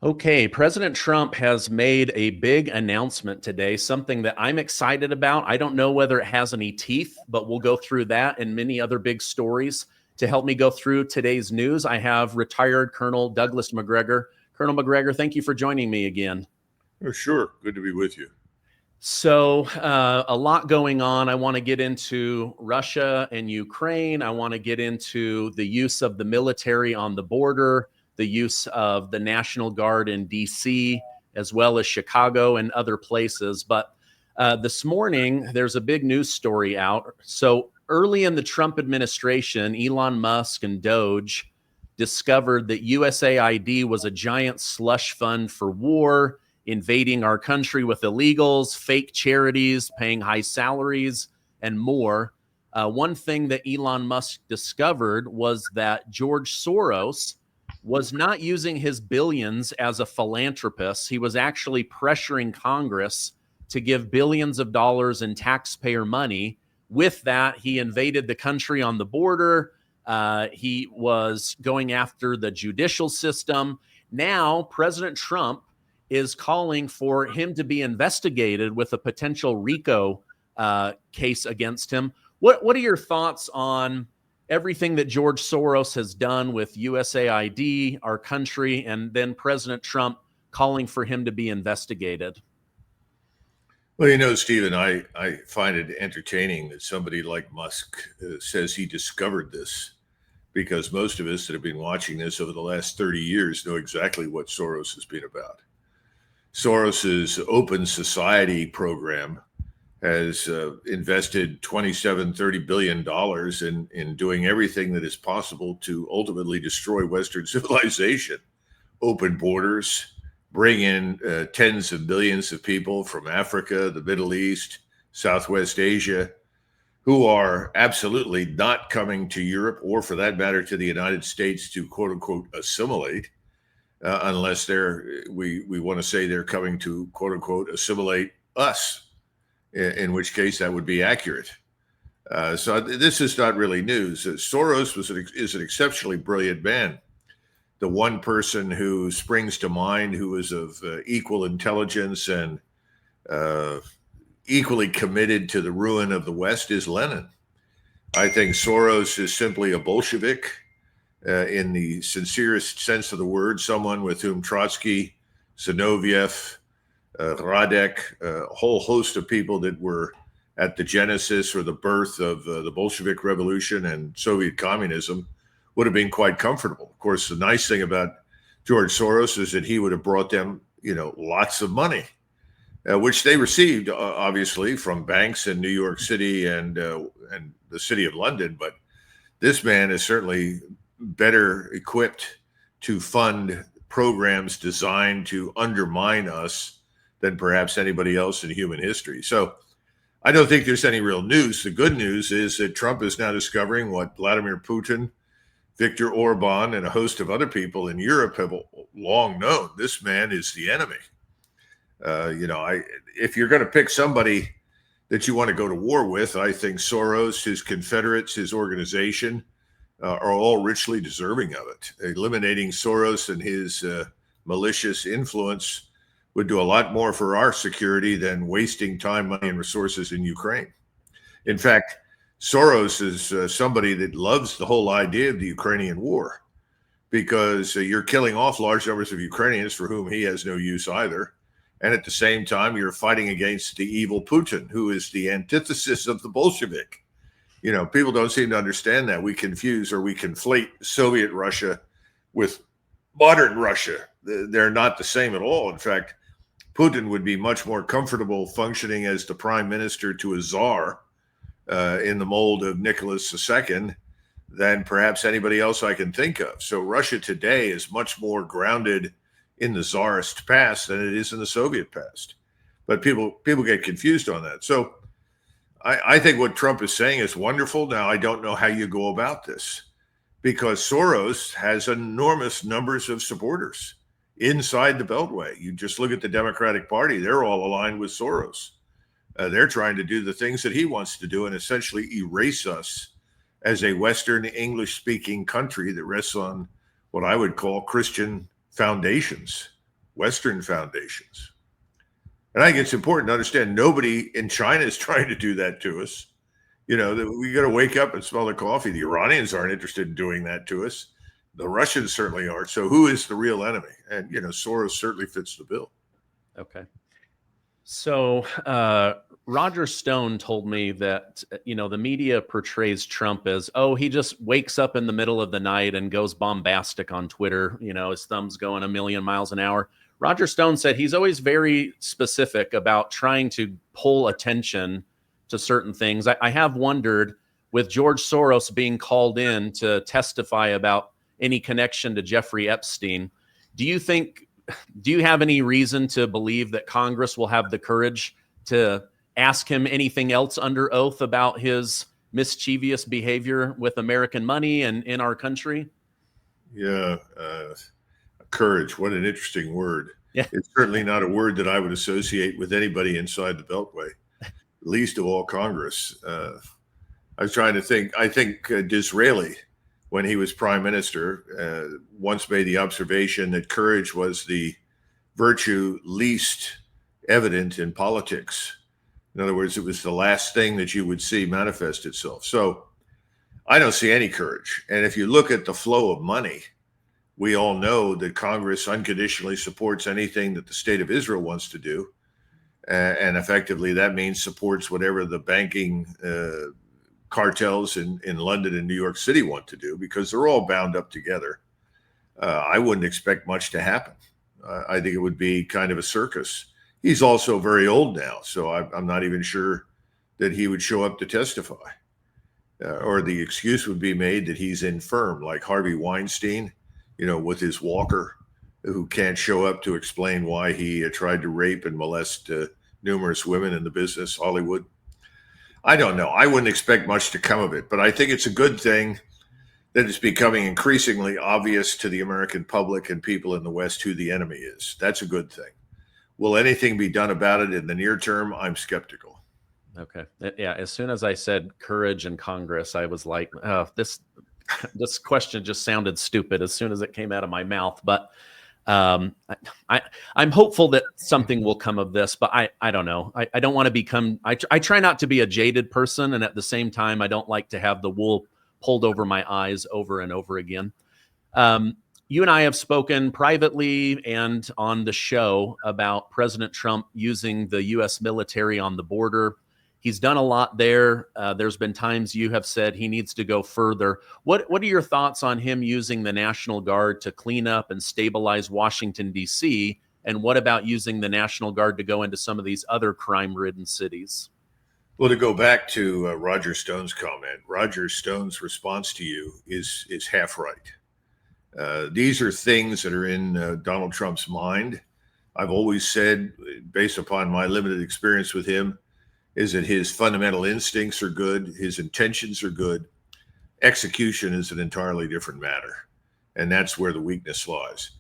Okay, President Trump has made a big announcement today, something that I'm excited about. I don't know whether it has any teeth, but we'll go through that and many other big stories. To help me go through today's news, I have retired Colonel Douglas McGregor. Colonel McGregor, thank you for joining me again. Oh, sure. Good to be with you. A lot going on. I want to get into Russia and Ukraine. I want to get into the use of the military on the border, the use of the National Guard in DC, as well as Chicago and other places. But this morning, there's a big news story out. So early in the Trump administration, Elon Musk and DOGE discovered that USAID was a giant slush fund for war, invading our country with illegals, fake charities, paying high salaries, and more. One thing that Elon Musk discovered was that George Soros was not using his billions as a philanthropist. He was actually pressuring Congress to give billions of dollars in taxpayer money. With that, he invaded the country on the border. He was going after the judicial system. Now, President Trump is calling for him to be investigated with a potential RICO case against him. What are your thoughts on everything that George Soros has done with USAID, our country, and then President Trump calling for him to be investigated? Well, Stephen, I find it entertaining that somebody like Musk says he discovered this because most of us that have been watching this over the last 30 years know exactly what Soros has been about. Soros's Open Society program has invested $27-30 billion in doing everything that is possible to ultimately destroy Western civilization. Open borders, bring in tens of millions of people from Africa, the Middle East, Southwest Asia, who are absolutely not coming to Europe or, for that matter, to the United States to quote unquote assimilate, unless we want to say they're coming to quote unquote assimilate us, in which case that would be accurate. So this is not really news. Soros is an exceptionally brilliant man. The one person who springs to mind who is of equal intelligence and equally committed to the ruin of the West is Lenin. I think Soros is simply a Bolshevik in the sincerest sense of the word, someone with whom Trotsky, Zinoviev, Radek, a whole host of people that were at the genesis or the birth of the Bolshevik Revolution and Soviet communism would have been quite comfortable. Of course, the nice thing about George Soros is that he would have brought them, lots of money, which they received, obviously, from banks in New York City and the city of London. But this man is certainly better equipped to fund programs designed to undermine us than perhaps anybody else in human history. So I don't think there's any real news. The good news is that Trump is now discovering what Vladimir Putin, Viktor Orban, and a host of other people in Europe have long known. This man is the enemy. If you're going to pick somebody that you want to go to war with, I think Soros, his confederates, his organization are all richly deserving of it. Eliminating Soros and his malicious influence would do a lot more for our security than wasting time, money, and resources in Ukraine. In fact, Soros is somebody that loves the whole idea of the Ukrainian war because you're killing off large numbers of Ukrainians for whom he has no use either. And at the same time, you're fighting against the evil Putin, who is the antithesis of the Bolshevik. People don't seem to understand that. We confuse or we conflate Soviet Russia with modern Russia. They're not the same at all. In fact, Putin would be much more comfortable functioning as the prime minister to a czar in the mold of Nicholas II than perhaps anybody else I can think of. So Russia today is much more grounded in the czarist past than it is in the Soviet past. But people get confused on that. So I think what Trump is saying is wonderful. Now, I don't know how you go about this because Soros has enormous numbers of supporters inside the Beltway. You just look at the Democratic Party. They're all aligned with Soros. They're trying to do the things that he wants to do and essentially erase us as a Western English-speaking country that rests on what I would call Christian foundations. Western foundations. And I think it's important to understand nobody in China is trying to do that to us. We got to wake up and smell the coffee. The Iranians aren't interested in doing that to us. The Russians certainly aren't. So who is the real enemy? And, Soros certainly fits the bill. Okay. So Roger Stone told me that, the media portrays Trump as, oh, he just wakes up in the middle of the night and goes bombastic on Twitter. His thumb's going a million miles an hour. Roger Stone said he's always very specific about trying to pull attention to certain things. I have wondered, with George Soros being called in to testify about any connection to Jeffrey Epstein, do you have any reason to believe that Congress will have the courage to ask him anything else under oath about his mischievous behavior with American money and in our country? Yeah. Courage. What an interesting word. Yeah. It's certainly not a word that I would associate with anybody inside the Beltway, least of all Congress. I was trying to think. I think Disraeli, when he was prime minister, once made the observation that courage was the virtue least evident in politics. In other words, it was the last thing that you would see manifest itself. So I don't see any courage. And if you look at the flow of money, we all know that Congress unconditionally supports anything that the state of Israel wants to do. And effectively, that means supports whatever the banking cartels in London and New York City want to do, because they're all bound up together. I wouldn't expect much to happen. I think it would be kind of a circus. He's also very old now, so I'm not even sure that he would show up to testify. Or the excuse would be made that he's infirm, like Harvey Weinstein, with his walker, who can't show up to explain why he tried to rape and molest numerous women in the business, Hollywood. I don't know. I wouldn't expect much to come of it, but I think it's a good thing that it's becoming increasingly obvious to the American public and people in the West who the enemy is. That's a good thing. Will anything be done about it in the near term? I'm skeptical. Okay. Yeah. As soon as I said courage in Congress, I was like, oh, this question just sounded stupid as soon as it came out of my mouth. But I'm hopeful that something will come of this, but I don't know. I don't want to become, I try not to be a jaded person. And at the same time, I don't like to have the wool pulled over my eyes over and over again. You and I have spoken privately and on the show about President Trump using the U.S. military on the border. He's done a lot there. There's been times you have said he needs to go further. What are your thoughts on him using the National Guard to clean up and stabilize Washington, D.C.? And what about using the National Guard to go into some of these other crime-ridden cities? Well, to go back to Roger Stone's comment, Roger Stone's response to you is half right. These are things that are in Donald Trump's mind. I've always said, based upon my limited experience with him, is that his fundamental instincts are good, his intentions are good. Execution is an entirely different matter, and that's where the weakness lies.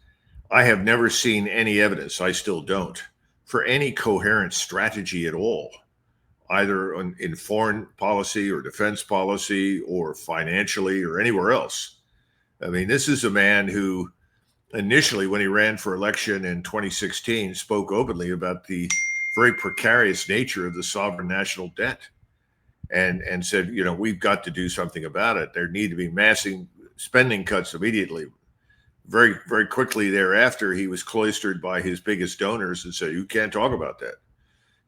I have never seen any evidence, I still don't, for any coherent strategy at all, either in foreign policy or defense policy or financially or anywhere else. I mean, this is a man who initially, when he ran for election in 2016, spoke openly about the very precarious nature of the sovereign national debt and said, we've got to do something about it. There need to be massive spending cuts immediately. Very, very quickly thereafter, he was cloistered by his biggest donors and said, you can't talk about that.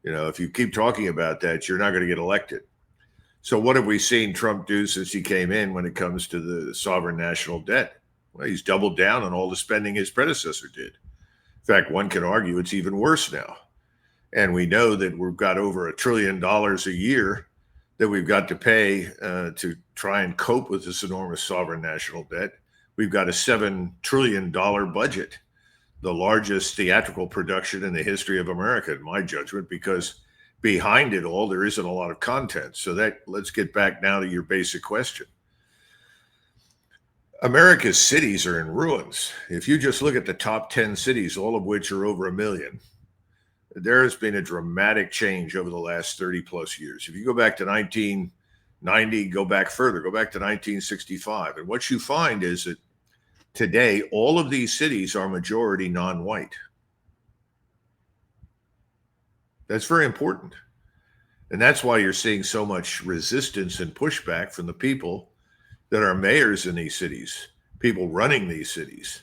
If you keep talking about that, you're not going to get elected. So what have we seen Trump do since he came in when it comes to the sovereign national debt? Well, he's doubled down on all the spending his predecessor did. In fact, one can argue it's even worse now. And we know that we've got over $1 trillion a year that we've got to pay to try and cope with this enormous sovereign national debt. We've got a $7 trillion budget, the largest theatrical production in the history of America, in my judgment, because behind it all, there isn't a lot of content. So let's get back now to your basic question. America's cities are in ruins. If you just look at the top 10 cities, all of which are over 1 million, there has been a dramatic change over the last 30 plus years. If you go back to 1990, go back further, go back to 1965. And what you find is that today, all of these cities are majority non-white. That's very important. And that's why you're seeing so much resistance and pushback from the people that are mayors in these cities, people running these cities.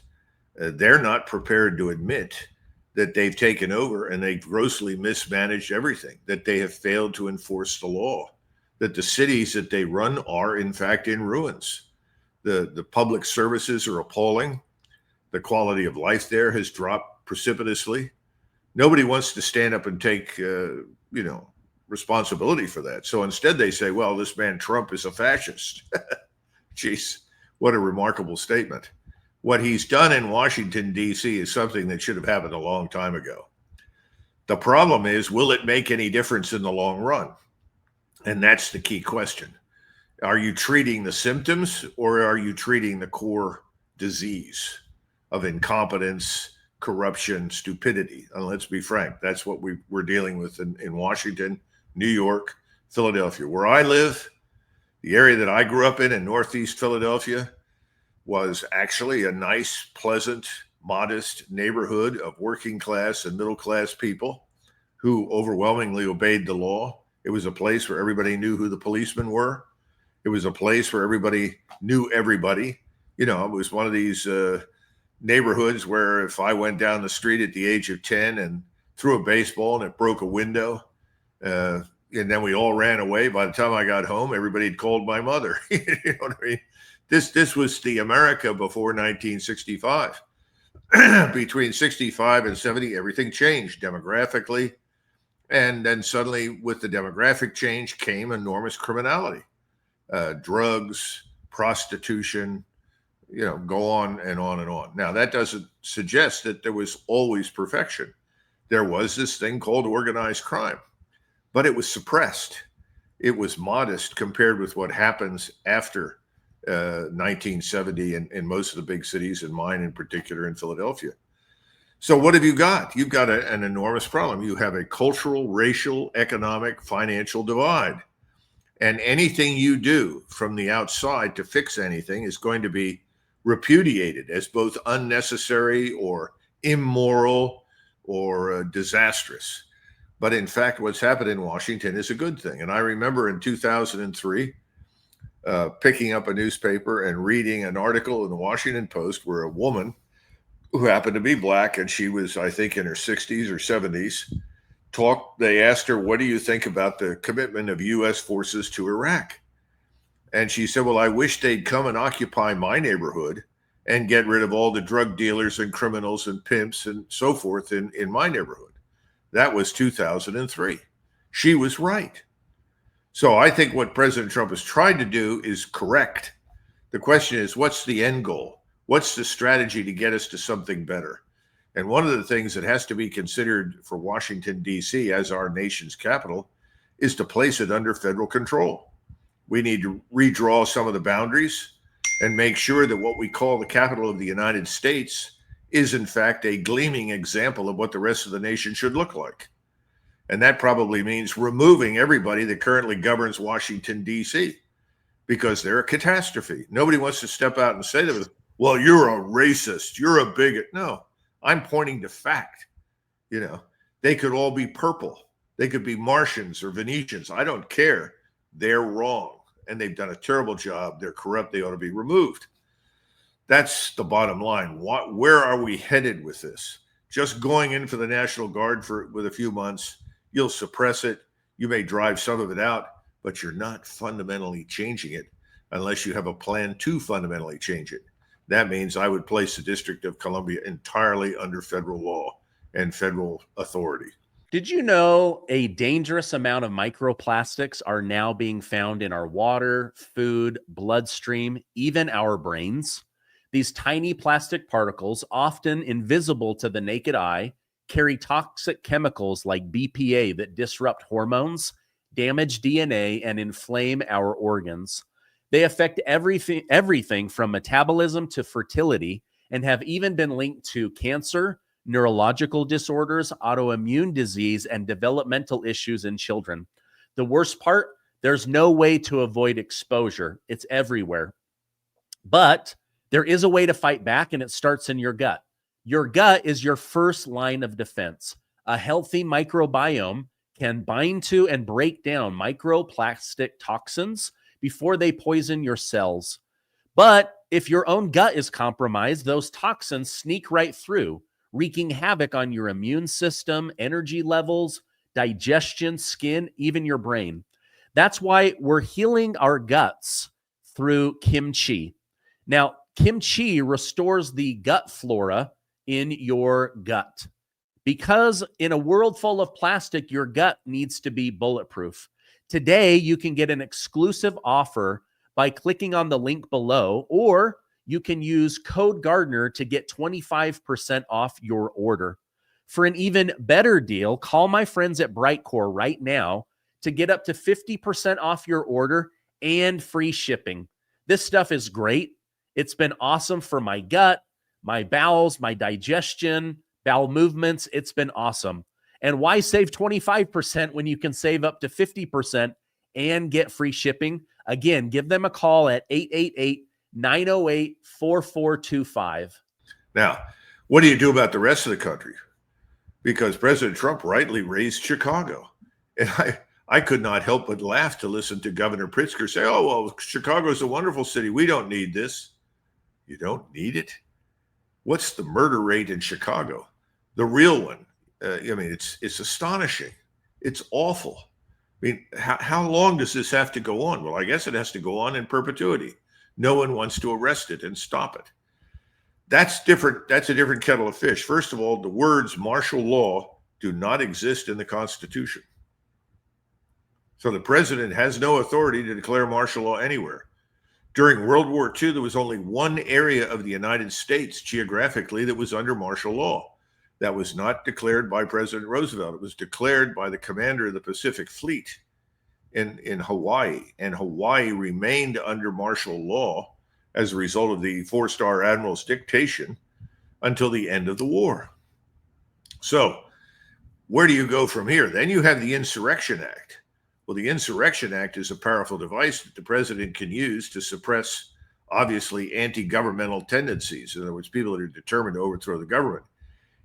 They're not prepared to admit that they've taken over and they've grossly mismanaged everything, that they have failed to enforce the law, that the cities that they run are, in fact, in ruins. The public services are appalling. The quality of life there has dropped precipitously. Nobody wants to stand up and take, responsibility for that. So instead they say, well, this man Trump is a fascist. Jeez, what a remarkable statement. What he's done in Washington, D.C. is something that should have happened a long time ago. The problem is, will it make any difference in the long run? And that's the key question. Are you treating the symptoms or are you treating the core disease of incompetence, corruption, stupidity? And let's be frank, that's what we're dealing with in Washington, New York, Philadelphia. Where I live, the area that I grew up in Northeast Philadelphia, was actually a nice, pleasant, modest neighborhood of working class and middle class people who overwhelmingly obeyed the law. It was a place where everybody knew who the policemen were. It was a place where everybody knew everybody. It was one of these neighborhoods where if I went down the street at the age of 10 and threw a baseball and it broke a window, and then we all ran away. By the time I got home, everybody had called my mother. You know what I mean? This was the America before 1965. Between 65 and 70, everything changed demographically. And then suddenly with the demographic change came enormous criminality, drugs, prostitution, go on and on and on. Now, that doesn't suggest that there was always perfection. There was this thing called organized crime, but it was suppressed. It was modest compared with what happens after 1970 in most of the big cities, and mine in particular in Philadelphia. So what have you got? You've got an enormous problem. You have a cultural, racial, economic, financial divide. And anything you do from the outside to fix anything is going to be repudiated as both unnecessary or immoral or disastrous. But in fact, what's happened in Washington is a good thing. And I remember in 2003, picking up a newspaper and reading an article in the Washington Post where a woman who happened to be black, and she was, I think, in her 60s or 70s, they asked her, what do you think about the commitment of U.S. forces to Iraq? And she said, well, I wish they'd come and occupy my neighborhood and get rid of all the drug dealers and criminals and pimps and so forth in my neighborhood. That was 2003. She was right. So I think what President Trump has tried to do is correct. The question is, what's the end goal? What's the strategy to get us to something better? And one of the things that has to be considered for Washington, D.C. as our nation's capital is to place it under federal control. We need to redraw some of the boundaries and make sure that what we call the capital of the United States is in fact a gleaming example of what the rest of the nation should look like. And that probably means removing everybody that currently governs Washington, D.C., because they're a catastrophe. Nobody wants to step out and say to them, well, you're a racist, you're a bigot. No, I'm pointing to fact. They could all be purple. They could be Martians or Venetians. I don't care. They're wrong. And they've done a terrible job. They're corrupt. They ought to be removed. That's the bottom line. Where are we headed with this? Just going in for the National Guard with a few months, you'll suppress it. You may drive some of it out, but you're not fundamentally changing it unless you have a plan to fundamentally change it. That means I would place the District of Columbia entirely under federal law and federal authority. Did you know a dangerous amount of microplastics are now being found in our water, food, bloodstream, even our brains? These tiny plastic particles, often invisible to the naked eye, carry toxic chemicals like BPA that disrupt hormones, damage DNA, and inflame our organs. They affect everything from metabolism to fertility, and have even been linked to cancer, neurological disorders, autoimmune disease, and developmental issues in children. The worst part, there's no way to avoid exposure. It's everywhere. But there is a way to fight back, and it starts in your gut. Your gut is your first line of defense. A healthy microbiome can bind to and break down microplastic toxins before they poison your cells. But if your own gut is compromised, those toxins sneak right through, wreaking havoc on your immune system, energy levels, digestion, skin, even your brain. That's why we're healing our guts through kimchi. Now, kimchi restores the gut flora in your gut. Because in a world full of plastic, your gut needs to be bulletproof. Today, you can get an exclusive offer by clicking on the link below, or you can use code Gardner to get 25% off your order. For an even better deal, call my friends at Brightcore right now to get up to 50% off your order and free shipping. This stuff is great. It's been awesome for my gut, my bowels, my digestion, bowel movements. It's been awesome. And why save 25% when you can save up to 50% and get free shipping? Again, give them a call at 888-908-4425. Now, what do you do about the rest of the country? Because President Trump rightly raised Chicago. And I could not help but laugh to listen to Governor Pritzker say, oh, well, Chicago is a wonderful city. We don't need this. You don't need it? What's the murder rate in Chicago? The real one. It's astonishing. It's awful. I mean, how long does this have to go on? Well, I guess it has to go on in perpetuity. No one wants to arrest it and stop it. That's different. That's a different kettle of fish. First of all, the words martial law do not exist in the Constitution. So the president has no authority to declare martial law anywhere. During World War II, there was only one area of the United States geographically that was under martial law. That was not declared by President Roosevelt. It was declared by the commander of the Pacific Fleet in Hawaii. And Hawaii remained under martial law as a result of the four-star admiral's dictation until the end of the war. So where do you go from here? Then you have the Insurrection Act. Well, the Insurrection Act is a powerful device that the president can use to suppress, obviously, anti-governmental tendencies. In other words, people that are determined to overthrow the government.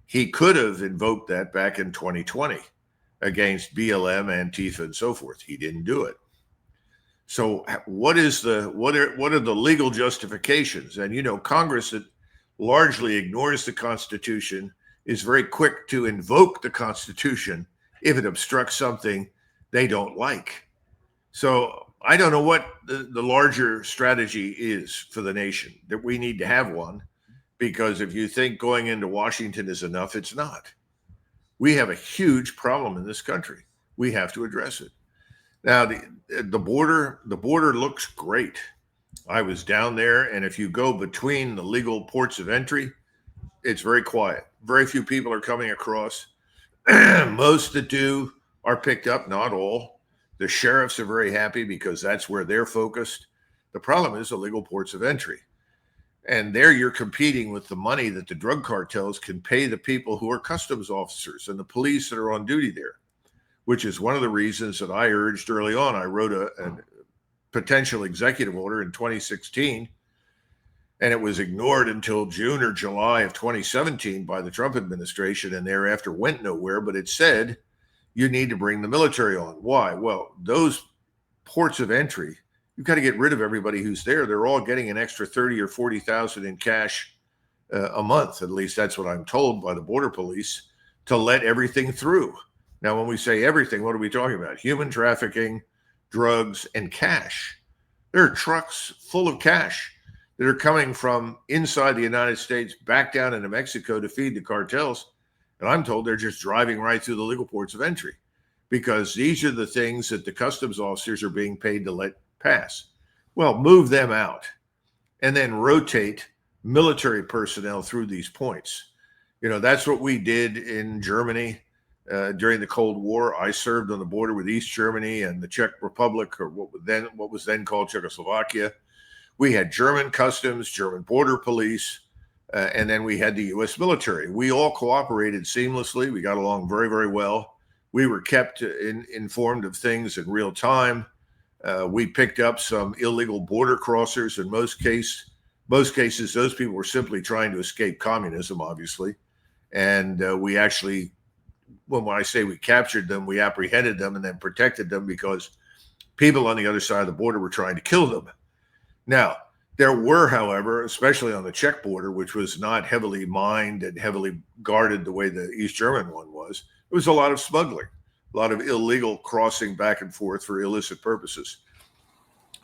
He could have invoked that back in 2020 against BLM, Antifa, and so forth. He didn't do it. So what are the legal justifications? And, Congress that largely ignores the Constitution is very quick to invoke the Constitution if it obstructs something they don't like. So I don't know what the larger strategy is for the nation, that we need to have one, because if you think going into Washington is enough, it's not. We have a huge problem in this country. We have to address it. Now, the border looks great. I was down there, and if you go between the legal ports of entry, it's very quiet. Very few people are coming across. Most that do are picked up, not all. The sheriffs are very happy because that's where they're focused. The problem is the legal ports of entry. And there you're competing with the money that the drug cartels can pay the people who are customs officers and the police that are on duty there, which is one of the reasons that I urged early on. I wrote a potential executive order in 2016, and it was ignored until June or July of 2017 by the Trump administration, and thereafter went nowhere. But it said, you need to bring the military on. Why? Well, those ports of entry, you've got to get rid of everybody who's there. They're all getting an extra 30 or 40,000 in cash a month. At least that's what I'm told by the border police, to let everything through. Now, when we say everything, what are we talking about? Human trafficking, drugs, and cash. There are trucks full of cash that are coming from inside the United States back down into Mexico to feed the cartels. And I'm told they're just driving right through the legal ports of entry, because these are the things that the customs officers are being paid to let pass. Well, move them out and then rotate military personnel through these points. That's what we did in Germany during the Cold War. I served on the border with East Germany and the Czech Republic, or what was then called Czechoslovakia. We had German customs, German border police, and then we had the U.S. military. We all cooperated seamlessly. We got along very, very well. We were kept informed of things in real time. We picked up some illegal border crossers. In most cases, those people were simply trying to escape communism, obviously. And we actually when I say we captured them, we apprehended them and then protected them because people on the other side of the border were trying to kill them. Now, there were, however, especially on the Czech border, which was not heavily mined and heavily guarded the way the East German one was, there was a lot of smuggling, a lot of illegal crossing back and forth for illicit purposes.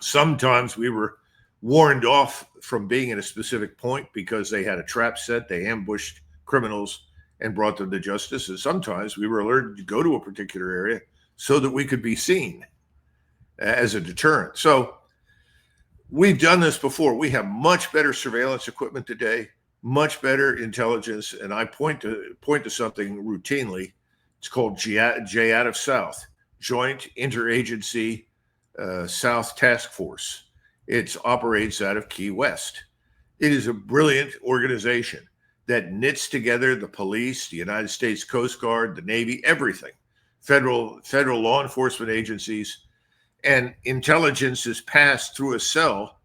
Sometimes we were warned off from being at a specific point because they had a trap set, they ambushed criminals and brought them to justice. And sometimes we were alerted to go to a particular area so that we could be seen as a deterrent. So we've done this before. We have much better surveillance equipment today, much better intelligence. And I point to something routinely. It's called JATF South, Joint Interagency South Task Force. It operates out of Key West. It is a brilliant organization that knits together the police, the United States Coast Guard, the Navy, everything, federal law enforcement agencies, and intelligence is passed through a cell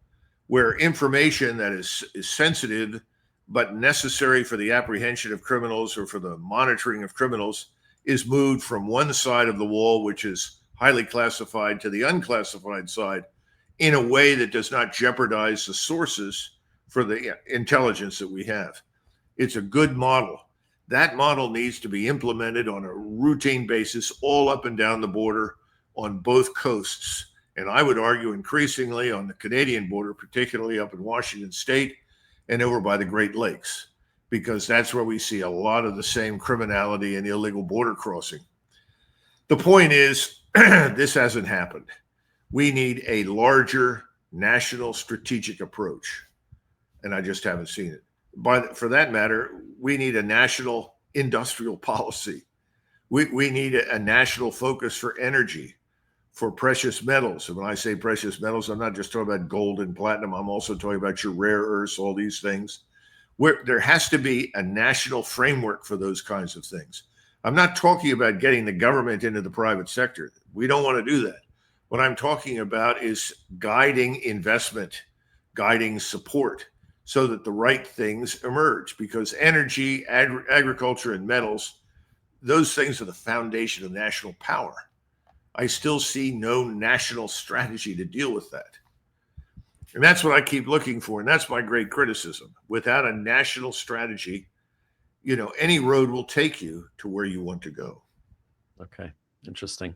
where information that is sensitive but necessary for the apprehension of criminals or for the monitoring of criminals is moved from one side of the wall, which is highly classified, to the unclassified side in a way that does not jeopardize the sources for the intelligence that we have. It's a good model. That model needs to be implemented on a routine basis all up and down the border on both coasts. And I would argue increasingly on the Canadian border, particularly up in Washington State and over by the Great Lakes, because that's where we see a lot of the same criminality and illegal border crossing. The point is, this hasn't happened. We need a larger national strategic approach, and I just haven't seen it. But for that matter, we need a national industrial policy. We need a national focus for energy, for precious metals. And when I say precious metals, I'm not just talking about gold and platinum. I'm also talking about your rare earths, all these things. Where there has to be a national framework for those kinds of things. I'm not talking about getting the government into the private sector. We don't want to do that. What I'm talking about is guiding investment, guiding support, so that the right things emerge, because energy, agriculture, and metals, those things are the foundation of national power. I still see no national strategy to deal with that. And that's what I keep looking for. And that's my great criticism. Without a national strategy, any road will take you to where you want to go. Okay. Interesting.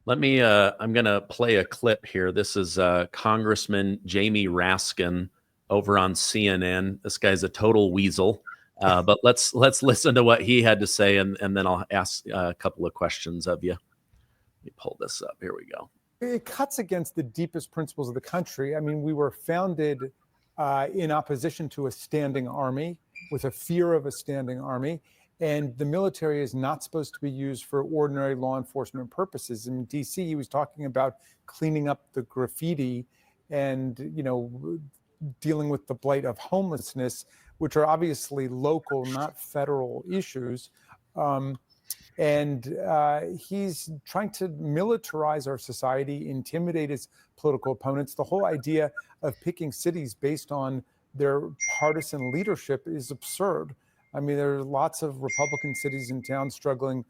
Let me, I'm going to play a clip here. This is Congressman Jamie Raskin over on CNN. This guy's a total weasel. But let's listen to what he had to say, and then I'll ask a couple of questions of you. Let me pull this up. Here we go. It cuts against the deepest principles of the country. I mean, we were founded in opposition to a standing army, with a fear of a standing army. And the military is not supposed to be used for ordinary law enforcement purposes. In DC, he was talking about cleaning up the graffiti and, dealing with the blight of homelessness, which are obviously local, not federal issues. And he's trying to militarize our society, intimidate his political opponents. The whole idea of picking cities based on their partisan leadership is absurd. I mean, there are lots of Republican cities and towns struggling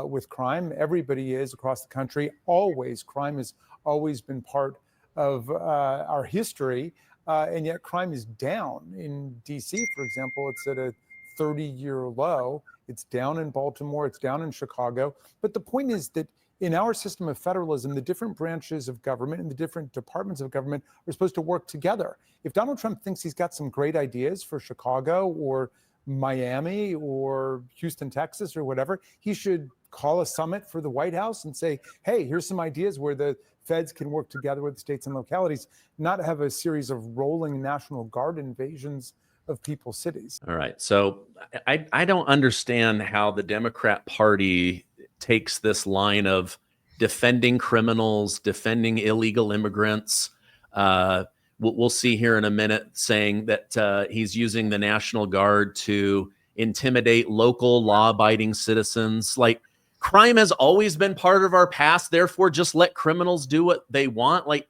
with crime. Everybody is across the country. Always, crime has always been part of our history. And yet crime is down. In DC, for example, it's at a 30-year low. It's down in Baltimore. It's down in Chicago. But the point is that in our system of federalism, the different branches of government and the different departments of government are supposed to work together. If Donald Trump thinks he's got some great ideas for Chicago or Miami or Houston, Texas, or whatever, he should call a summit for the White House and say, hey, here's some ideas where the feds can work together with states and localities, not have a series of rolling National Guard invasions of people's cities. All right. So I don't understand how the Democrat Party takes this line of defending criminals, defending illegal immigrants. We'll see here in a minute saying that he's using the National Guard to intimidate local law-abiding citizens. Like, crime has always been part of our past, therefore just let criminals do what they want. Like,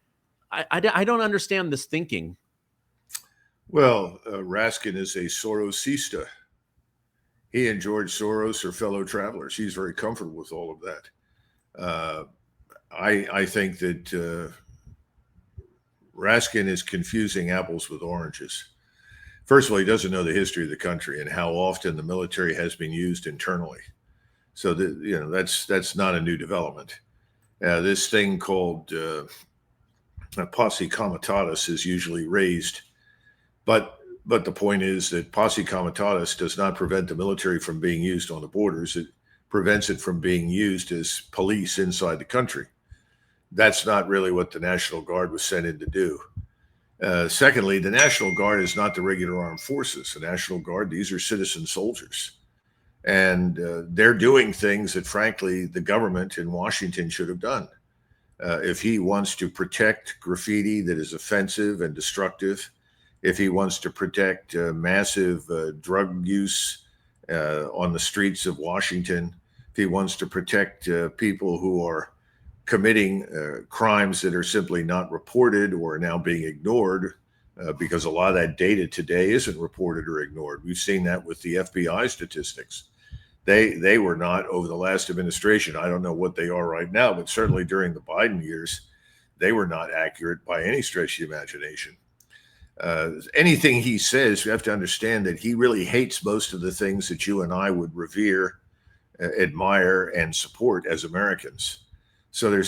I don't understand this thinking. Well, Raskin is a Sorosista. He and George Soros are fellow travelers. He's very comfortable with all of that. I think that Raskin is confusing apples with oranges. First of all, he doesn't know the history of the country and how often the military has been used internally. So that's not a new development. This thing called posse comitatus is usually raised, but the point is that posse comitatus does not prevent the military from being used on the borders. It prevents it from being used as police inside the country. That's not really what the National Guard was sent in to do. Secondly, the National Guard is not the regular armed forces. The National Guard, these are citizen soldiers. And they're doing things that, frankly, the government in Washington should have done. If he wants to protect graffiti that is offensive and destructive, if he wants to protect massive drug use on the streets of Washington, if he wants to protect people who are committing crimes that are simply not reported or are now being ignored, because a lot of that data today isn't reported or ignored. We've seen that with the FBI statistics. They were not over the last administration. I don't know what they are right now, but certainly during the Biden years, they were not accurate by any stretch of the imagination. Anything he says, you have to understand that he really hates most of the things that you and I would revere, admire, and support as Americans. So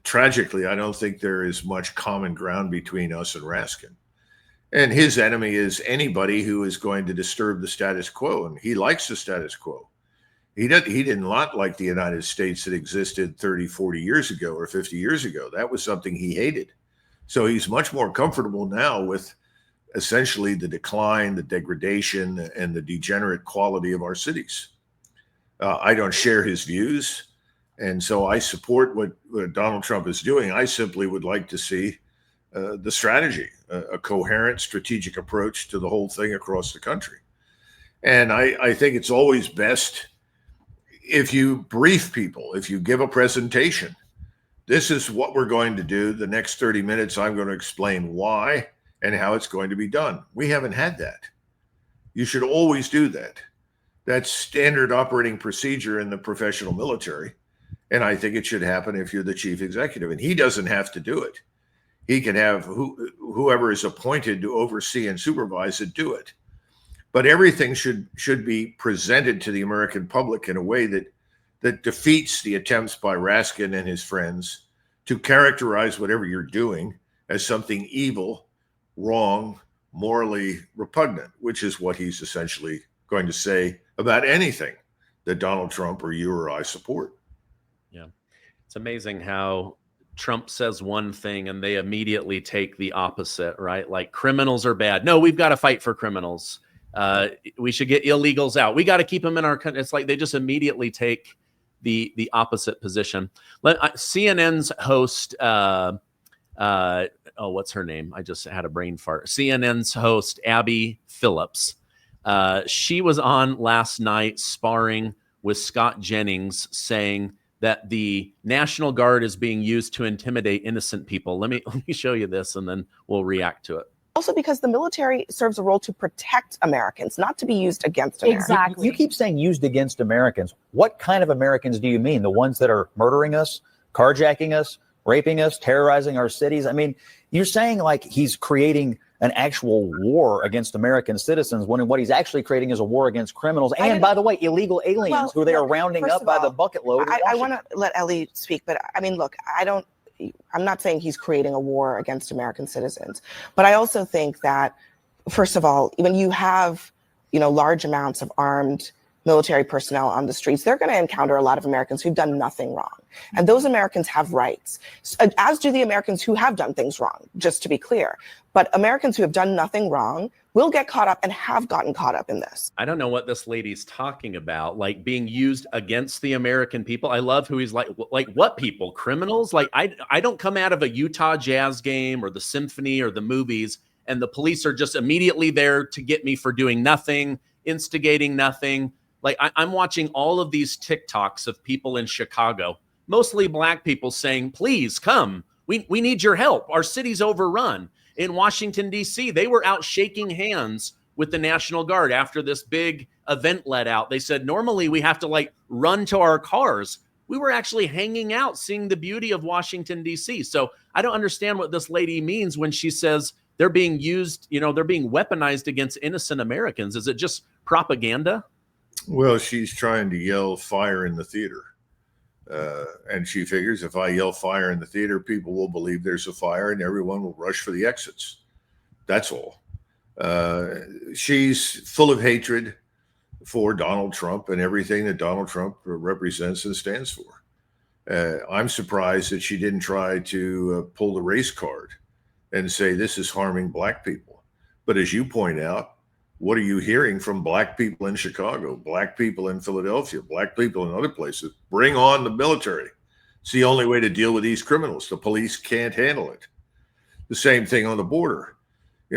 tragically, I don't think there is much common ground between us and Raskin. And his enemy is anybody who is going to disturb the status quo. And he likes the status quo. He did not like the United States that existed 30, 40 years ago or 50 years ago. That was something he hated. So he's much more comfortable now with essentially the decline, the degradation, and the degenerate quality of our cities. I don't share his views. And so I support what Donald Trump is doing. I simply would like to see the strategy, a coherent strategic approach to the whole thing across the country. And I think it's always best if you brief people, if you give a presentation. This is what we're going to do. The next 30 minutes, I'm going to explain why and how it's going to be done. We haven't had that. You should always do that. That's standard operating procedure in the professional military. And I think it should happen if you're the chief executive. And he doesn't have to do it. He can have whoever is appointed to oversee and supervise it do it. But everything should be presented to the American public in a way that defeats the attempts by Raskin and his friends to characterize whatever you're doing as something evil, wrong, morally repugnant, which is what he's essentially going to say about anything that Donald Trump or you or I support. Yeah. It's amazing how Trump says one thing and they immediately take the opposite, right? Like criminals are bad. No, we've got to fight for criminals. We should get illegals out. We got to keep them in our country. It's like they just immediately take the opposite position. CNN's host, what's her name? I just had a brain fart. CNN's host, Abby Phillips. She was on last night sparring with Scott Jennings, saying that the National Guard is being used to intimidate innocent people. Let me show you this, and then we'll react to it. Also because the military serves a role to protect Americans, not to be used against Americans. Exactly. You keep saying used against Americans. What kind of Americans do you mean? The ones that are murdering us, carjacking us, raping us, terrorizing our cities? I mean, you're saying like he's creating an actual war against American citizens when what he's actually creating is a war against criminals. And by the way, illegal aliens who they are rounding up by the bucket load. I want to let Ellie speak, but I mean, look, I'm not saying he's creating a war against American citizens, but I also think that, first of all, when you have, large amounts of armed military personnel on the streets, they're going to encounter a lot of Americans who've done nothing wrong. And those Americans have rights, as do the Americans who have done things wrong, just to be clear. But Americans who have done nothing wrong will get caught up and have gotten caught up in this. I don't know what this lady's talking about, like being used against the American people. I love who he's like what people? Criminals? Like I don't come out of a Utah Jazz game or the symphony or the movies and the police are just immediately there to get me for doing nothing, instigating nothing. Like I'm watching all of these TikToks of people in Chicago, mostly black people, saying, please come. We need your help. Our city's overrun. In Washington, D.C., they were out shaking hands with the National Guard after this big event let out. They said normally we have to like run to our cars. We were actually hanging out, seeing the beauty of Washington, D.C. So I don't understand what this lady means when she says they're being used, they're being weaponized against innocent Americans. Is it just propaganda? Well, she's trying to yell fire in the theater. And she figures if I yell fire in the theater, people will believe there's a fire and everyone will rush for the exits. That's all. She's full of hatred for Donald Trump and everything that Donald Trump represents and stands for. I'm surprised that she didn't try to pull the race card and say this is harming black people. But as you point out, what are you hearing from black people in Chicago, black people in Philadelphia, black people in other places? Bring on the military. It's the only way to deal with these criminals. The police can't handle it. The same thing on the border.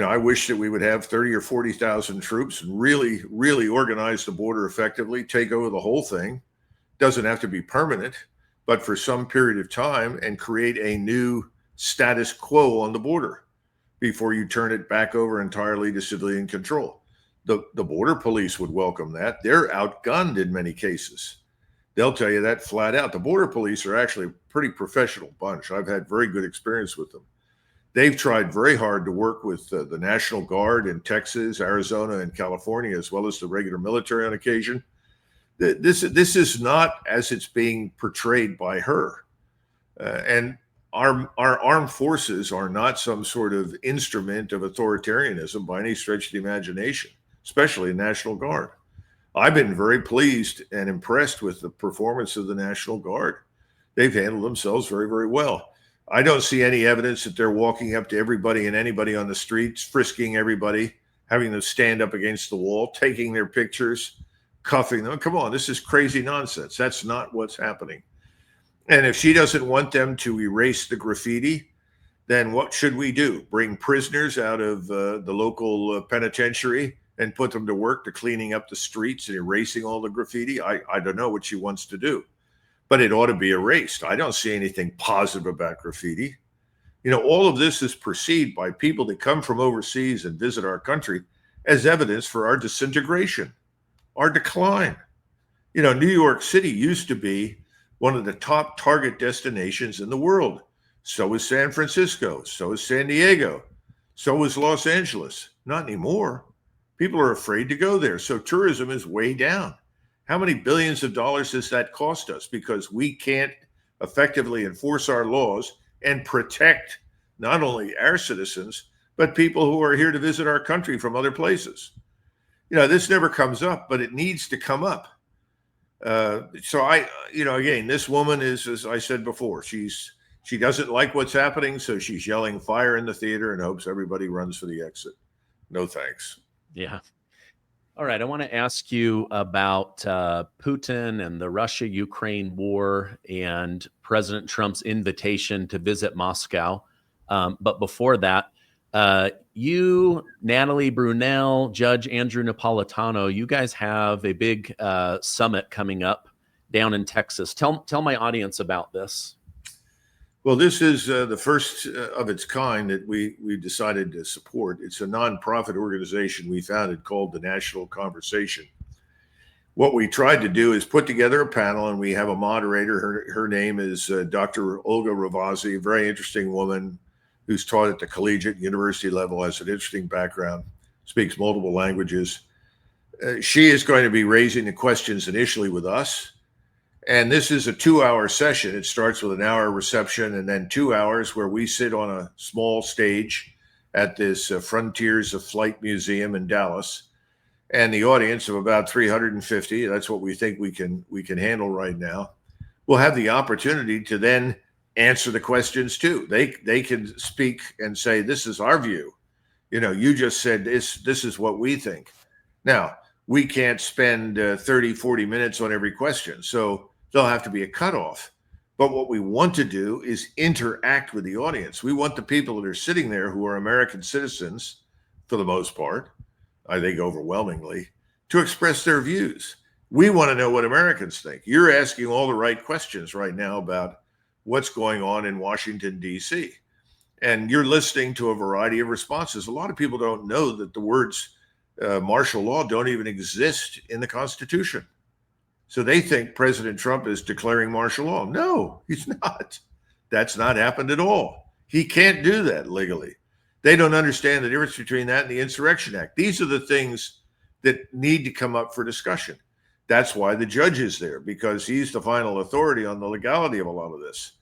I wish that we would have 30 or 40,000 troops and really, really organize the border effectively, take over the whole thing. Doesn't have to be permanent, but for some period of time, and create a new status quo on the border before you turn it back over entirely to civilian control. The border police would welcome that. They're outgunned in many cases. They'll tell you that flat out. The border police are actually a pretty professional bunch. I've had very good experience with them. They've tried very hard to work with the National Guard in Texas, Arizona, and California, as well as the regular military on occasion. This is not as it's being portrayed by her. And our armed forces are not some sort of instrument of authoritarianism by any stretch of the imagination, especially the National Guard. I've been very pleased and impressed with the performance of the National Guard. They've handled themselves very, very well. I don't see any evidence that they're walking up to everybody and anybody on the streets, frisking everybody, having them stand up against the wall, taking their pictures, cuffing them. Come on, this is crazy nonsense. That's not what's happening. And if she doesn't want them to erase the graffiti, then what should we do? Bring prisoners out of the local penitentiary and put them to work to cleaning up the streets and erasing all the graffiti? I don't know what she wants to do, but it ought to be erased. I don't see anything positive about graffiti. All of this is perceived by people that come from overseas and visit our country as evidence for our disintegration, our decline. New York City used to be one of the top target destinations in the world. So is San Francisco. So is San Diego. So is Los Angeles. Not anymore. People are afraid to go there. So tourism is way down. How many billions of dollars does that cost us? Because we can't effectively enforce our laws and protect not only our citizens, but people who are here to visit our country from other places. This never comes up, but it needs to come up. Again, this woman is, as I said before, she doesn't like what's happening, so she's yelling fire in the theater and hopes everybody runs for the exit. No thanks. Yeah. All right. I want to ask you about Putin and the Russia-Ukraine war and President Trump's invitation to visit Moscow. But before that, you, Natalie Brunell, Judge Andrew Napolitano, you guys have a big summit coming up down in Texas. Tell my audience about this. Well, this is the first of its kind that we decided to support. It's a nonprofit organization we founded called the National Conversation. What we tried to do is put together a panel, and we have a moderator. Her name is Dr. Olga Ravazzi, a very interesting woman who's taught at the collegiate university level, has an interesting background, speaks multiple languages. She is going to be raising the questions initially with us. And this is a 2-hour session. It starts with an hour reception and then 2 hours where we sit on a small stage at this Frontiers of Flight Museum in Dallas. And the audience of about 350, that's what we think we can handle right now, will have the opportunity to then answer the questions too. They can speak and say, this is our view. You just said this is what we think. Now, we can't spend 30, 40 minutes on every question. So there'll have to be a cutoff. But what we want to do is interact with the audience. We want the people that are sitting there who are American citizens, for the most part, I think overwhelmingly, to express their views. We want to know what Americans think. You're asking all the right questions right now about what's going on in Washington, D.C. And you're listening to a variety of responses. A lot of people don't know that the words martial law don't even exist in the Constitution. So they think President Trump is declaring martial law. No, he's not. That's not happened at all. He can't do that legally. They don't understand the difference between that and the Insurrection Act. These are the things that need to come up for discussion. That's why the judge is there, because he's the final authority on the legality of a lot of this.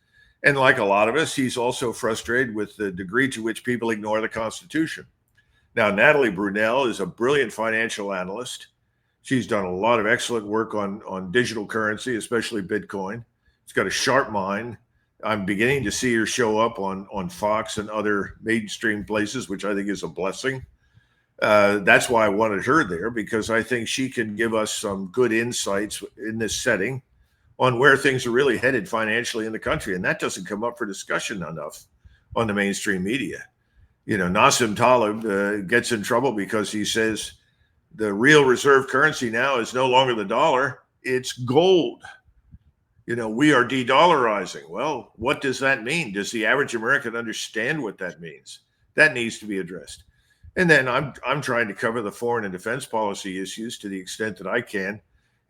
And like a lot of us, he's also frustrated with the degree to which people ignore the Constitution. Now, Natalie Brunell is a brilliant financial analyst. She's done a lot of excellent work on digital currency, especially Bitcoin. She's got a sharp mind. I'm beginning to see her show up on Fox and other mainstream places, which I think is a blessing. That's why I wanted her there, because I think she can give us some good insights in this setting on where things are really headed financially in the country. And that doesn't come up for discussion enough on the mainstream media. You know, Nassim Taleb gets in trouble because he says the real reserve currency now is no longer the dollar, it's gold. You know, we are de-dollarizing. Well, what does that mean? Does the average American understand what that means? That needs to be addressed. And then I'm trying to cover the foreign and defense policy issues to the extent that I can,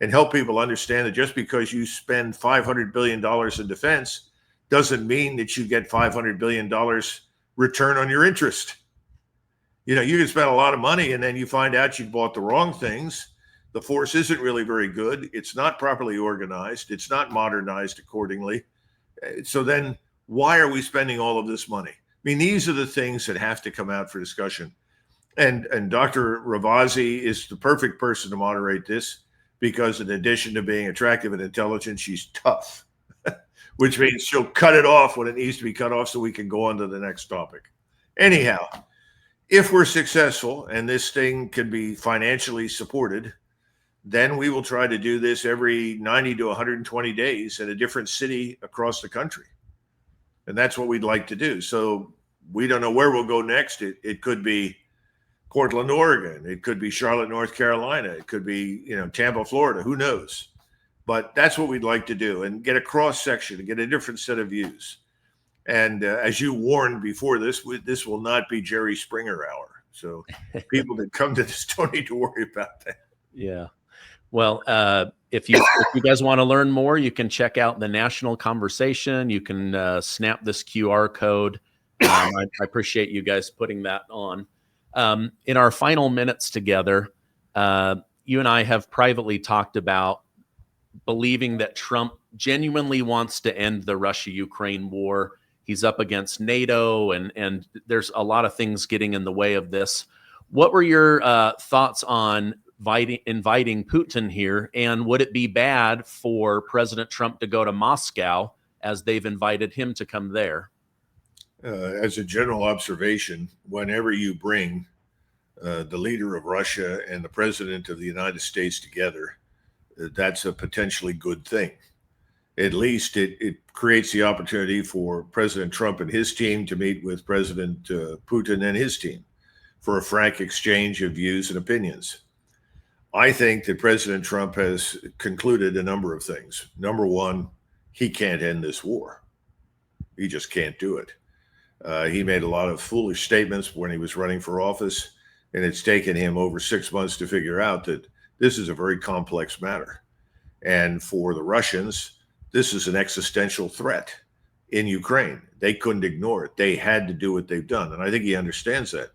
and help people understand that just because you spend $500 billion in defense doesn't mean that you get $500 billion return on your interest. You know, you can spend a lot of money and then you find out you bought the wrong things. The force isn't really very good. It's not properly organized. It's not modernized accordingly. So then why are we spending all of this money? I mean, these are the things that have to come out for discussion. And Dr. Ravazzi is the perfect person to moderate this, because in addition to being attractive and intelligent, she's tough, which means she'll cut it off when it needs to be cut off so we can go on to the next topic. Anyhow, if we're successful and this thing can be financially supported, then we will try to do this every 90 to 120 days in a different city across the country. And that's what we'd like to do. So we don't know where we'll go next. It could be Portland, Oregon. It could be Charlotte, North Carolina. It could be, you know, Tampa, Florida. Who knows? But that's what we'd like to do, and get a cross section and get a different set of views. And as you warned before this will not be Jerry Springer hour. So people that come to this don't need to worry about that. Yeah. Well, if you guys want to learn more, you can check out the National Conversation. You can snap this QR code. I appreciate you guys putting that on. In our final minutes together, you and I have privately talked about believing that Trump genuinely wants to end the Russia-Ukraine war. He's up against NATO, and there's a lot of things getting in the way of this. What were your thoughts on inviting Putin here? And would it be bad for President Trump to go to Moscow, as they've invited him to come there? As a general observation, whenever you bring the leader of Russia and the president of the United States together, that's a potentially good thing. At least it creates the opportunity for President Trump and his team to meet with President Putin and his team for a frank exchange of views and opinions. I think that President Trump has concluded a number of things. Number one, he can't end this war. He just can't do it. He made a lot of foolish statements when he was running for office, and it's taken him over 6 months to figure out that this is a very complex matter. And for the Russians, this is an existential threat in Ukraine. They couldn't ignore it. They had to do what they've done. And I think he understands that.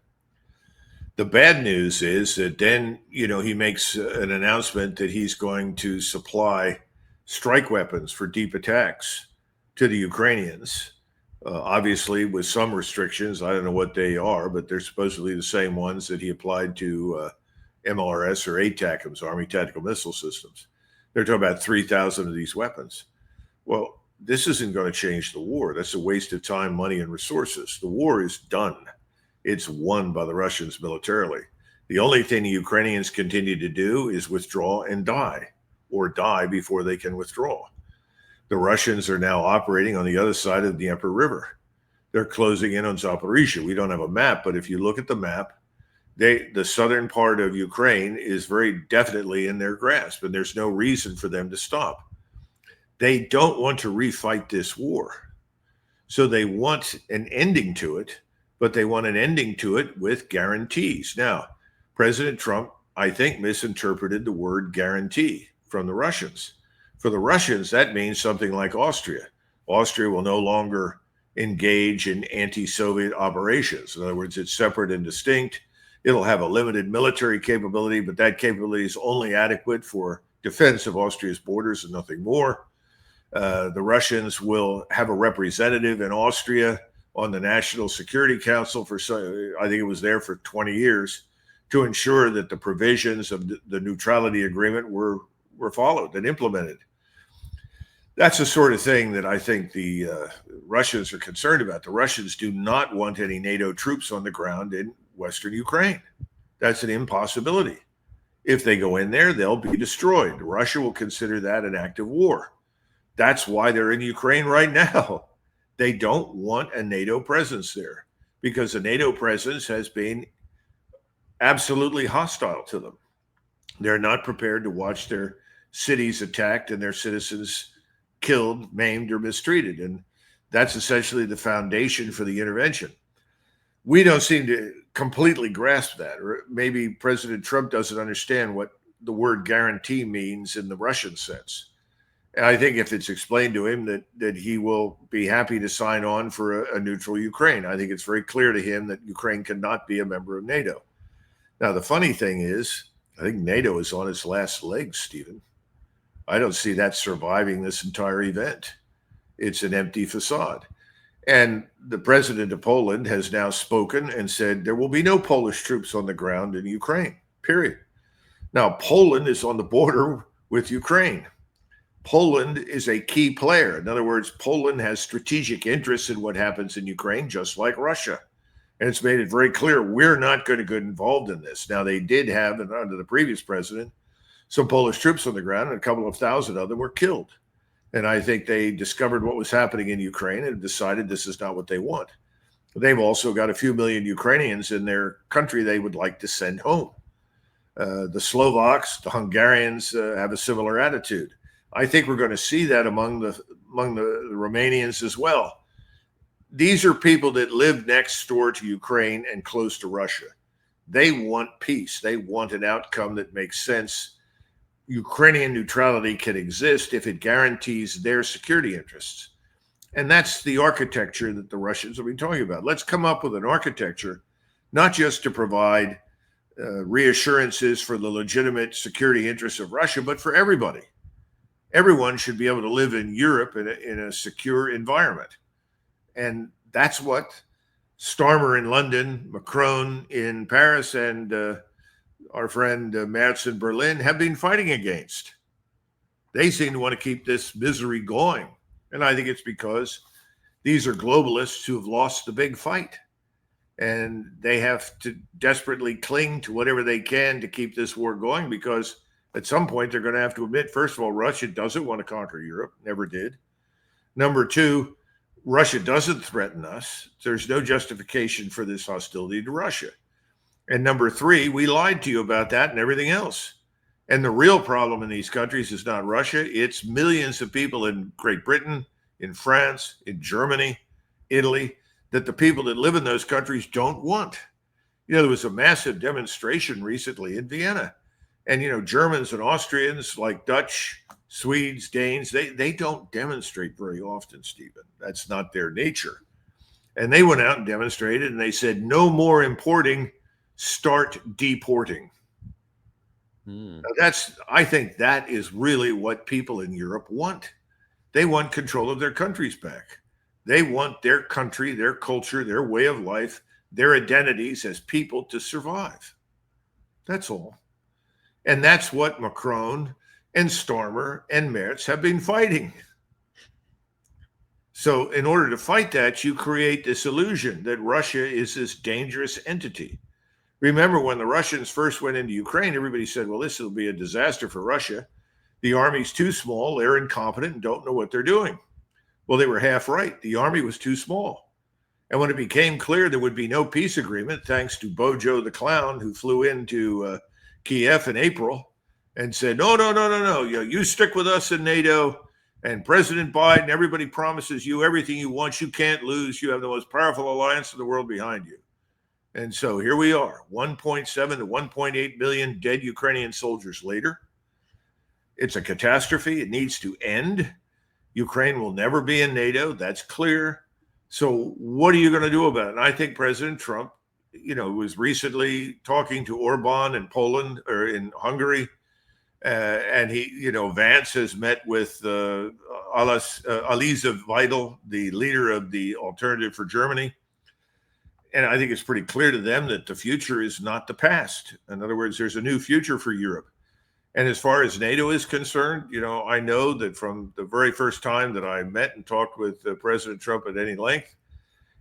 The bad news is that then, you know, he makes an announcement that he's going to supply strike weapons for deep attacks to the Ukrainians. Obviously, with some restrictions. I don't know what they are, but they're supposedly the same ones that he applied to MLRS or ATACMS, Army Tactical Missile Systems. They're talking about 3,000 of these weapons. Well, this isn't going to change the war. That's a waste of time, money, and resources. The war is done. It's won by the Russians militarily. The only thing the Ukrainians continue to do is withdraw and die, or die before they can withdraw. The Russians are now operating on the other side of the Dnieper River. They're closing in on Zaporizhia. We don't have a map, but if you look at the map, the southern part of Ukraine is very definitely in their grasp, and there's no reason for them to stop. They don't want to refight this war. So they want an ending to it, but they want an ending to it with guarantees. Now, President Trump, I think, misinterpreted the word guarantee from the Russians. For the Russians, that means something like Austria. Austria will no longer engage in anti-Soviet operations. In other words, it's separate and distinct. It'll have a limited military capability, but that capability is only adequate for defense of Austria's borders and nothing more. The Russians will have a representative in Austria on the National Security Council for, I think it was there for 20 years, to ensure that the provisions of the neutrality agreement were followed and implemented. That's the sort of thing that I think the Russians are concerned about. The Russians do not want any NATO troops on the ground in Western Ukraine. That's an impossibility. If they go in there, they'll be destroyed. Russia will consider that an act of war. That's why they're in Ukraine right now. They don't want a NATO presence there because the NATO presence has been absolutely hostile to them. They're not prepared to watch their cities attacked and their citizens killed, maimed, or mistreated. And that's essentially the foundation for the intervention. We don't seem to completely grasp that, or maybe President Trump doesn't understand what the word guarantee means in the Russian sense. And I think if it's explained to him that he will be happy to sign on for a neutral Ukraine. I think it's very clear to him that Ukraine cannot be a member of NATO. Now, the funny thing is, I think NATO is on its last legs, Stephen. I don't see that surviving this entire event. It's an empty facade. And the president of Poland has now spoken and said there will be no Polish troops on the ground in Ukraine, period. Now, Poland is on the border with Ukraine. Poland is a key player. In other words, Poland has strategic interests in what happens in Ukraine, just like Russia. And it's made it very clear we're not going to get involved in this. Now, they did have, under the previous president, some Polish troops on the ground, and a couple of thousand of them were killed. And I think they discovered what was happening in Ukraine and decided this is not what they want. They've also got a few million Ukrainians in their country they would like to send home. The Slovaks, the Hungarians have a similar attitude. I think we're going to see that among the Romanians as well. These are people that live next door to Ukraine and close to Russia. They want peace. They want an outcome that makes sense. Ukrainian neutrality can exist if it guarantees their security interests. And that's the architecture that the Russians have been talking about. Let's come up with an architecture, not just to provide reassurances for the legitimate security interests of Russia, but for everybody. Everyone should be able to live in Europe in a secure environment. And that's what Starmer in London, Macron in Paris, and our friend Merz in Berlin have been fighting against. They seem to want to keep this misery going. And I think it's because these are globalists who have lost the big fight. And they have to desperately cling to whatever they can to keep this war going, because at some point they're going to have to admit, first of all, Russia doesn't want to conquer Europe, never did. Number two, Russia doesn't threaten us. There's no justification for this hostility to Russia. And number three, we lied to you about that and everything else. And the real problem in these countries is not Russia. It's millions of people in Great Britain, in France, in Germany, Italy, that the people that live in those countries don't want. You know, there was a massive demonstration recently in Vienna. And, you know, Germans and Austrians, like Dutch, Swedes, Danes, they don't demonstrate very often, Stephen. That's not their nature. And they went out and demonstrated, and they said, no more importing, start deporting. Now I think that is really what people in Europe want. They want control of their countries back. They want their country, their culture, their way of life, their identities as people to survive. That's all. And that's what Macron and Starmer and Merz have been fighting. So in order to fight that, you create this illusion that Russia is this dangerous entity. Remember, when the Russians first went into Ukraine, everybody said, well, this will be a disaster for Russia. The army's too small, they're incompetent, and don't know what they're doing. Well, they were half right. The army was too small. And when it became clear there would be no peace agreement, thanks to Bojo the Clown, who flew into Kiev in April and said, no, you stick with us in NATO, and President Biden, everybody promises you everything you want. You can't lose. You have the most powerful alliance in the world behind you. And so here we are, 1.7 to 1.8 million dead Ukrainian soldiers later. It's a catastrophe. It needs to end. Ukraine will never be in NATO. That's clear. So what are you going to do about it? And I think President Trump, was recently talking to Orban in Poland or in Hungary. And he, Vance has met with Aliza Weidel, the leader of the Alternative for Germany. And I think it's pretty clear to them that the future is not the past. In other words, there's a new future for Europe. And as far as NATO is concerned, I know that from the very first time that I met and talked with President Trump at any length,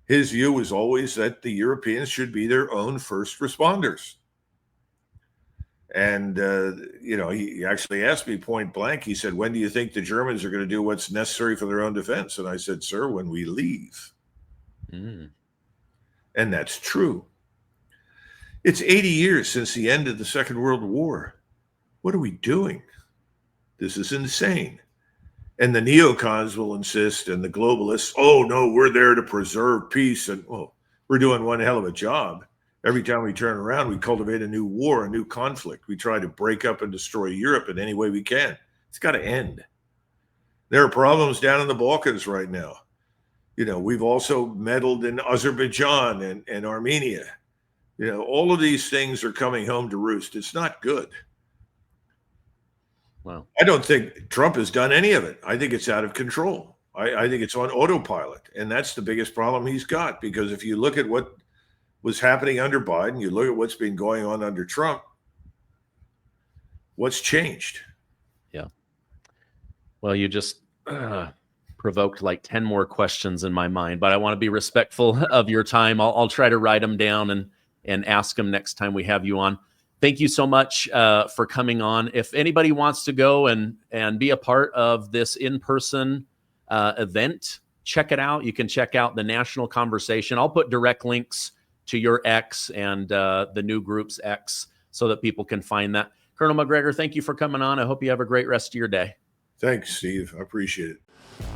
his view was always that the Europeans should be their own first responders. And, he actually asked me point blank, he said, when do you think the Germans are going to do what's necessary for their own defense? And I said, sir, when we leave. And that's true. It's 80 years since the end of the Second World War. What are we doing? This is insane. And the neocons will insist, and the globalists, oh, no, we're there to preserve peace. And, we're doing one hell of a job. Every time we turn around, we cultivate a new war, a new conflict. We try to break up and destroy Europe in any way we can. It's got to end. There are problems down in the Balkans right now. We've also meddled in Azerbaijan and Armenia. All of these things are coming home to roost. It's not good. Wow. I don't think Trump has done any of it. I think it's out of control. I think it's on autopilot. And that's the biggest problem he's got, because if you look at what was happening under Biden, you look at what's been going on under Trump, what's changed? Yeah. Well, you just provoked like 10 more questions in my mind, but I want to be respectful of your time. I'll try to write them down and ask them next time we have you on. Thank you so much for coming on. If anybody wants to go and be a part of this in-person event, check it out. You can check out the National Conversation. I'll put direct links to your X and the new group's X so that people can find that. Colonel McGregor, thank you for coming on. I hope you have a great rest of your day. Thanks, Steve. I appreciate it.